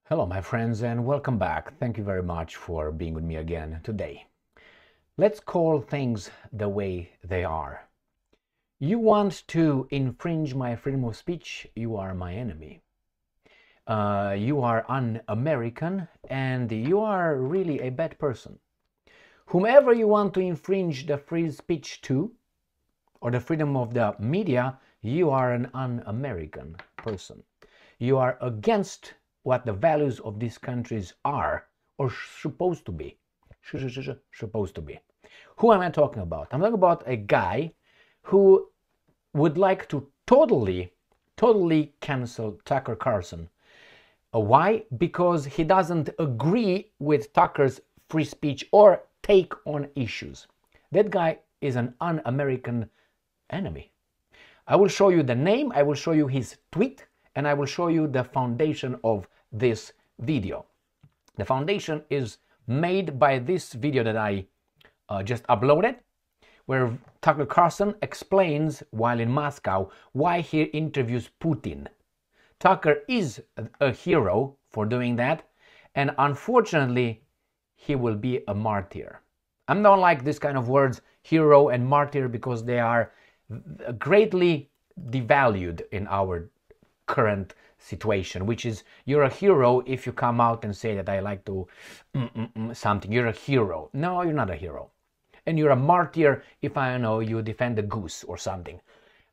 Hello, my friends, and welcome back. Thank you very much for being with me again today. Let's call things the way they are. You want to infringe my freedom of speech, you are my enemy. You are un-American, and you are really a bad person. Whomever you want to infringe the free speech to, or the freedom of the media, you are an un-American person. You are against what the values of these countries are, or supposed to be. Supposed to be. Who am I talking about? I'm talking about a guy who would like to totally cancel Tucker Carlson. Why? Because he doesn't agree with Tucker's free speech or take on issues. That guy is an un-American enemy. I will show you the name, I will show you his tweet, and I will show you the foundation of this video. The foundation is made by this video that I just uploaded, where Tucker Carlson explains while in Moscow why he interviews Putin. Tucker is a hero for doing that, and unfortunately he will be a martyr. I don't like this kind of words, hero and martyr, because they are greatly devalued in our current situation, which is you're a hero if you come out and say that I like to something. You're a hero. No, you're not a hero. And you're a martyr if I know you defend a goose or something.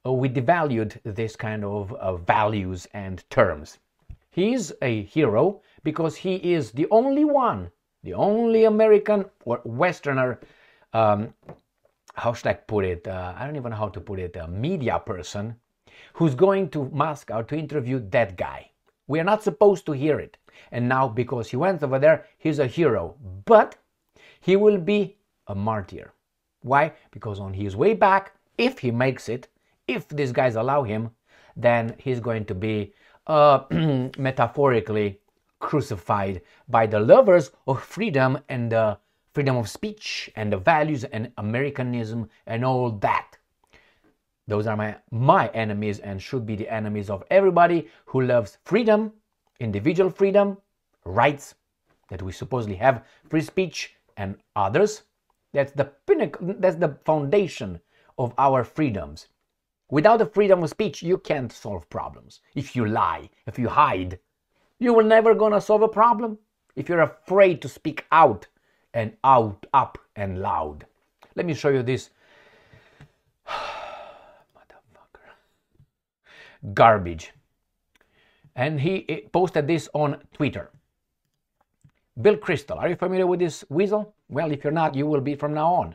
We devalued this kind of values and terms. He's a hero because he is the only one, the only American or Westerner, how should I put it? I don't even know how to put it, a media person who's going to Moscow to interview that guy. We are not supposed to hear it. And now, because he went over there, he's a hero. But he will be a martyr. Why? Because on his way back, if he makes it, if these guys allow him, then he's going to be metaphorically crucified by the lovers of freedom and the freedom of speech and the values and Americanism and all that. Those are my enemies and should be the enemies of everybody who loves freedom, individual freedom, rights that we supposedly have, free speech and others. That's the pinnacle, that's the foundation of our freedoms. Without the freedom of speech, you can't solve problems. If you lie, if you hide, you will never gonna solve a problem. If you're afraid to speak out and up and loud. Let me show you this garbage. And he posted this on Twitter. Bill Kristol, are you familiar with this weasel? Well, if you're not, you will be from now on.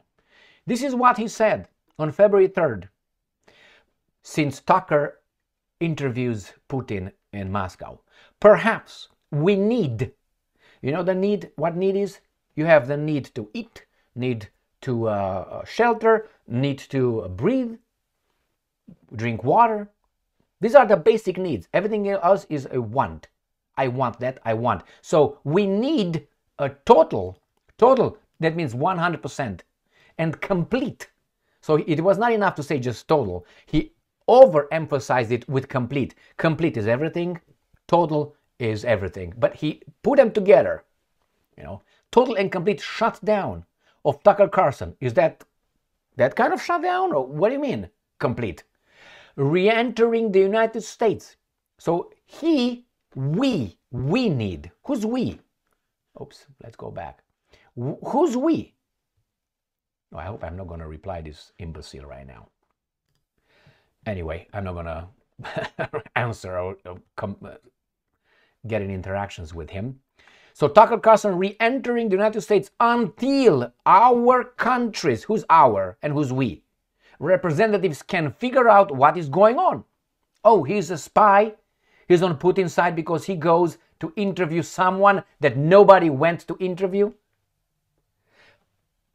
This is what he said on February 3rd. Since Tucker interviews Putin in Moscow, perhaps we need, you know the need, what need is? You have the need to eat, need to shelter, need to breathe, drink water. These are the basic needs. Everything else is a want. I want that, I want. So we need a total, that means 100% and complete. So it was not enough to say just total. He overemphasized it with complete. Complete is everything, total is everything. But he put them together, you know. Total and complete shutdown of Tucker Carlson. Is that kind of shutdown? Or what do you mean, complete? Re-entering the United States. So we need. Who's we? Oops, let's go back. Who's we? Oh, I hope I'm not going to reply this imbecile right now. Anyway, I'm not going to answer or get in interactions with him. So Tucker Carlson re-entering the United States until our countries, who's our and who's we, representatives can figure out what is going on. Oh, he's a spy. He's on Putin's side because he goes to interview someone that nobody went to interview.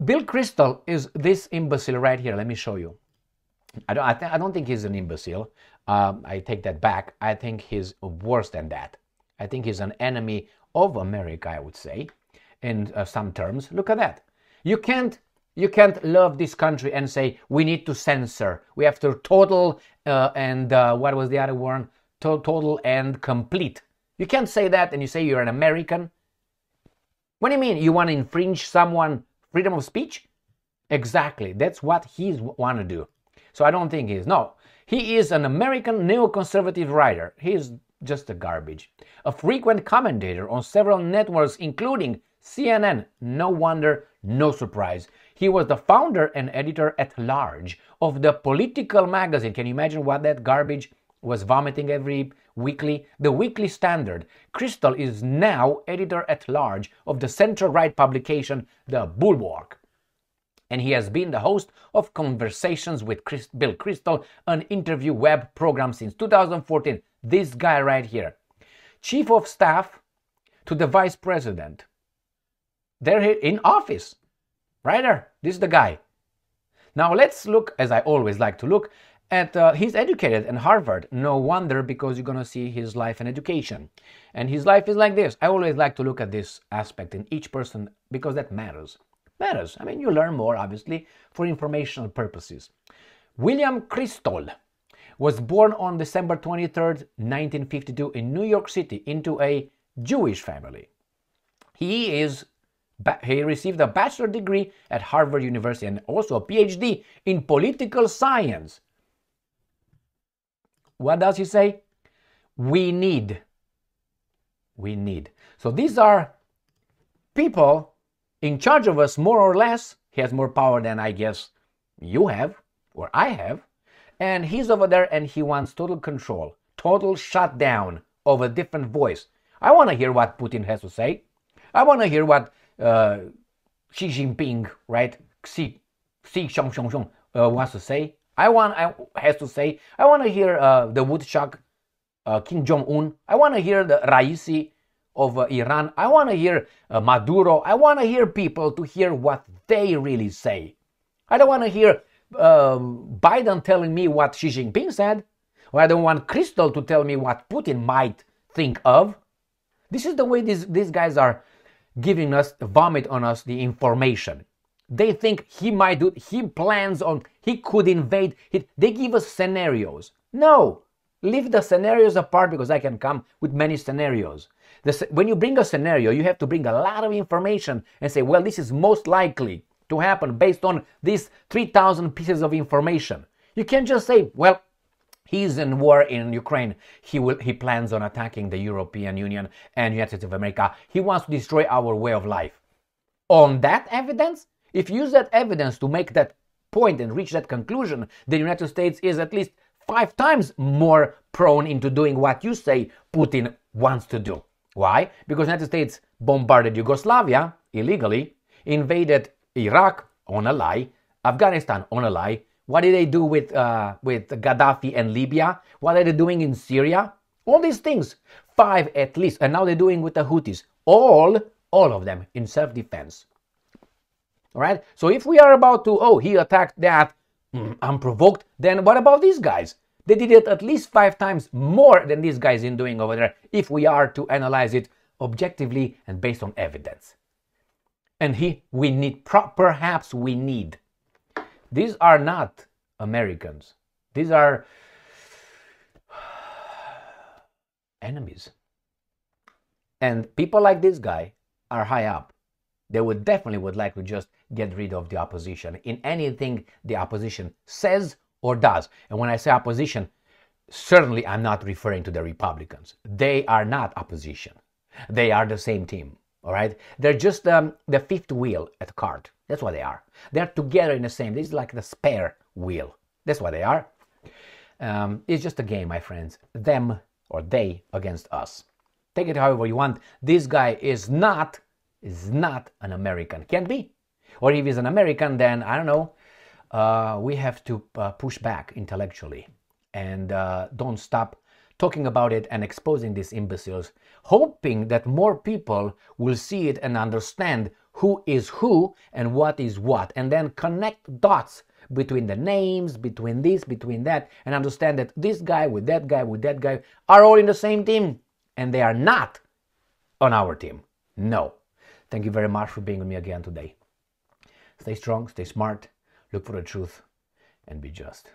Bill Kristol is this imbecile right here. Let me show you. I don't think he's an imbecile. I take that back. I think he's worse than that. I think he's an enemy of America, I would say, in some terms. Look at that. You can't love this country and say we need to censor. We have to total and what was the other one? Total and complete You can't say that and you say you're an American. What do you mean? You want to infringe someone's freedom of speech? Exactly. That's what he's want to do. So I don't think he is. No. He is an American neoconservative writer. He is just a garbage. A frequent commentator on several networks, including CNN. No wonder, no surprise. He was the founder and editor-at-large of the political magazine. Can you imagine what that garbage was vomiting every weekly? The Weekly Standard. Crystal is now editor-at-large of the center-right publication, The Bulwark. And he has been the host of Conversations with Bill Crystal, an interview web program since 2014. This guy right here. Chief of Staff to the Vice President. They're here in office. Right there. This is the guy. Now let's look, as I always like to look, at he's educated in Harvard. No wonder, because you're going to see his life and education. And his life is like this. I always like to look at this aspect in each person because that matters. Matters. I mean, you learn more, obviously, for informational purposes. William Crystal was born on December 23rd, 1952 in New York City into a Jewish family. He received a bachelor's degree at Harvard University and also a PhD in political science. What does he say? We need. So these are people in charge of us, more or less. He has more power than I guess you have or I have. And he's over there and he wants total control, total shutdown of a different voice. I want to hear what Putin has to say. I want to hear what Xi Jinping, right? Xi Xiong wants to say. Has to say. I want to hear the woodchuck, Kim Jong-un. I want to hear the Raisi of Iran. I want to hear Maduro. I want to hear people to hear what they really say. I don't want to hear Biden telling me what Xi Jinping said. Or I don't want Crystal to tell me what Putin might think of. This is the way these guys are giving us, vomit on us the information. They think he might do, he plans on, he could invade. They give us scenarios. No, leave the scenarios apart because I can come with many scenarios. When you bring a scenario, you have to bring a lot of information and say, well, this is most likely to happen based on these 3,000 pieces of information. You can't just say, well, he's in war in Ukraine. He plans on attacking the European Union and United States of America. He wants to destroy our way of life. On that evidence, if you use that evidence to make that point and reach that conclusion, the United States is at least 5 times more prone into doing what you say Putin wants to do. Why? Because the United States bombarded Yugoslavia illegally, invaded Iraq on a lie, Afghanistan on a lie. What did they do with Gaddafi and Libya? What are they doing in Syria? All these things, 5 at least, and now they're doing with the Houthis. All of them in self-defense. All right. So if we are about to, he attacked that unprovoked, then what about these guys? They did it at least 5 times more than these guys in doing over there, if we are to analyze it objectively and based on evidence. And perhaps we need. These are not Americans. These are enemies. And people like this guy are high up. They definitely would like to just get rid of the opposition in anything the opposition says or does. And when I say opposition, certainly I'm not referring to the Republicans. They are not opposition. They are the same team. All right? They're just the fifth wheel at the cart. That's what they are. They're together in the same. This is like the spare wheel. That's what they are. It's just a game, my friends. Them or they against us. Take it however you want. This guy is not an American. Can't be. Or if he's an American, then I don't know. We have to push back intellectually and don't stop talking about it and exposing these imbeciles, hoping that more people will see it and understand who is who and what is what, and then connect dots between the names, between this, between that, and understand that this guy with that guy are all in the same team, and they are not on our team. No. Thank you very much for being with me again today. Stay strong, stay smart, look for the truth, and be just.